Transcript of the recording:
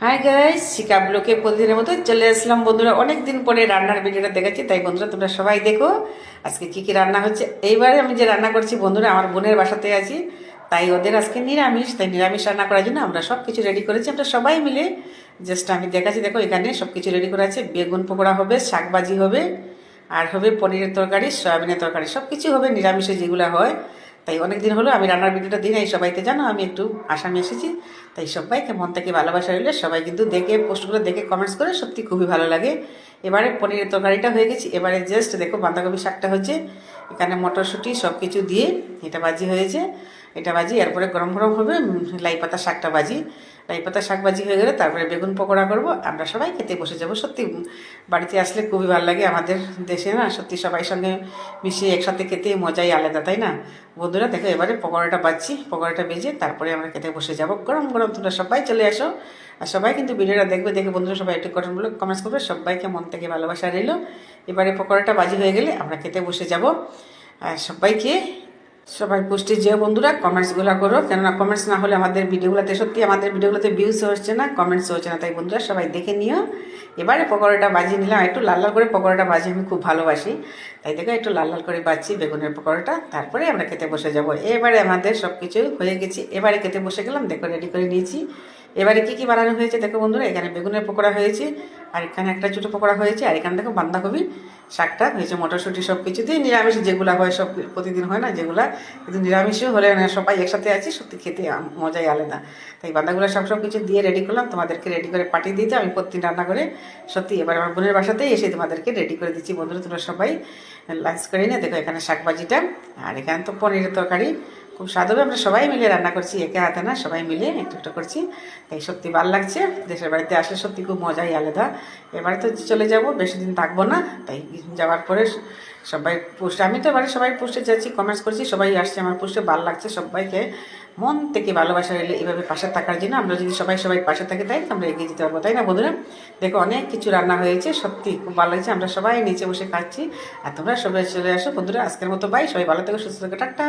Hi guys, শিকা ব্লকে প্রতিদিনের মতো চলে আসলাম বন্ধুরা। অনেক দিন পরে রান্নার ভিডিওটা দেখাচ্ছি, তাই বন্ধুরা তোমরা সবাই দেখো আজকে কি কি রান্না হচ্ছে। এইবারে আমি যে রান্না করছি বন্ধুরা, আমার বোনের বাসাতে আছি, তাই ওদের আজকে নিরামিষ, তাই নিরামিষ রান্না করার জন্য আমরা সব কিছু রেডি করেছি। আমরা সবাই মিলে জাস্ট আমি দেখাচ্ছি, দেখো এখানে সব কিছু রেডি করা আছে। বেগুন পকোড়া হবে, শাক ভাজি হবে, আর হবে পনিরের তরকারি, সয়াবিনের তরকারি, সব কিছু হবে নিরামিষে যেগুলো হয়। তাই অনেক দিন হলো আমি রান্নার ভিডিওটা দিই নাই, সবাইকে জানো আমি একটু আসামে এসেছি। তাই সবাইকে মন থেকে ভালোবাসা রইলে সবাই কিন্তু দেখে পোস্টগুলো দেখে কমেন্টস করে সত্যি খুবই ভালো লাগে। এবারে পনিরের তরকারিটা হয়ে গেছে, এবারে জাস্ট দেখো বাঁধাকপি শাকটা হচ্ছে, এখানে মটরশুঁটি সব কিছু দিয়ে এটা ভাজি হয়েছে। এটা ভাজি এরপরে গরম গরম হবে লাই পাতা শাকটা ভাজি। লাই পাতা শাক ভাজি হয়ে গেলে তারপরে বেগুন পকোড়া করব, আমরা সবাই খেতে বসে যাব। সত্যি বাড়িতে আসলে খুবই ভালো লাগে, আমাদের দেশে না সত্যি সবাই সঙ্গে মিশিয়ে একসাথে খেতে মজাই আলাদা, তাই না বন্ধুরা? দেখো এবারে পকোড়াটা বাজছি, পকোড়াটা ভেজে তারপরে আমরা খেতে বসে যাব গরম গরম। তোমরা সবাই চলে আসো, আর সবাই কিন্তু ভিডিওটা দেখবে, দেখে বন্ধুরা সবাই একটু কমেন্টগুলো কমেন্টস করবে। সবাইকে মন থেকে ভালোবাসা রইলো। এবারে পকোড়াটা বাজি হয়ে গেলে আমরা খেতে বসে যাব। আর সবাইকে সবাই পুষ্টি যেও বন্ধুরা, কমেন্টসগুলো করো, কেননা কমেন্টস না হলে আমাদের ভিডিওগুলোতে সত্যি আমাদের ভিডিওগুলোতে ভিউস হচ্ছে না, কমেন্টস হচ্ছে না। তাই বন্ধুরা সবাই দেখে নিও। এবারে পকোড়াটা বাজিয়ে নিলাম, একটু লাল লাল করে পকোড়াটা বাজি আমি খুব ভালোবাসি, তাই দেখো একটু লাল লাল করে বাজছি বেগুনের পকোড়াটা। তারপরে আমরা খেতে বসে যাব। এবারে আমাদের সব কিছু হয়ে গেছে, এবারে খেতে বসে গেলাম। দেখো রেডি করে নিয়েছি। এবারে কি কি বানানো হয়েছে দেখো বন্ধুরা, এখানে বেগুনের পকোড়া হয়েছে, আর এখানে একটা ছোটো পকোড়া হয়েছে, আর এখানে দেখো বাঁধাকপি শাকটা হয়েছে, মটরশুঁটি সব কিছু দিয়ে নিরামিষ যেগুলো হয়, সব প্রতিদিন হয় না যেগুলা, কিন্তু নিরামিষও হলে না সবাই একসাথে আছি, সত্যি খেতে মজাই আলাদা। তাই বাঁধাগুলো সব কিছু দিয়ে রেডি করলাম, তোমাদেরকে রেডি করে পাঠিয়ে দিতে আমি প্রতিদিন রান্না করে সত্যি এবার আমার বোনের বাসাতেই এসে তোমাদেরকে রেডি করে দিচ্ছি বন্ধুরা। তোমরা সবাই লাঞ্চ করে নিয়ে দেখো এখানে শাক ভাজিটা, আর এখানে তো পনিরের তরকারি। খুব স্বাদ হবে, আমরা সবাই মিলে রান্না করছি, একে হাতে না, সবাই মিলে একটু একটু করছি। তাই সত্যি ভালো লাগছে, দেশের বাড়িতে আসলে সত্যি খুব মজাই আলাদা। এবারে তো চলে যাব, বেশি দিন থাকবো না, তাই যাওয়ার পরে সবাই পোস্টে, আমি তো এবারে সবাই পোস্টে যাচ্ছি, কমেন্টস করছি, সবাই আসছে আমার পোস্টে, ভালো লাগছে। সবাইকে মন থেকে ভালোবাসা রইলে এইভাবে পাশে থাকার জন্য, আমরা যদি সবাই পাশে থাকি তাই আমরা এগিয়ে যেতে পারবো, তাই না বন্ধুরা? দেখো অনেক কিছু রান্না হয়েছে, সত্যি খুব ভালো লাগছে। আমরা সবাই নিচে বসে খাচ্ছি, আর তোমরা সবাই চলে আসো বন্ধুরা। আজকের মতো বাই, সবাই ভালো থেকো, সুস্থ থেকো, টাটা।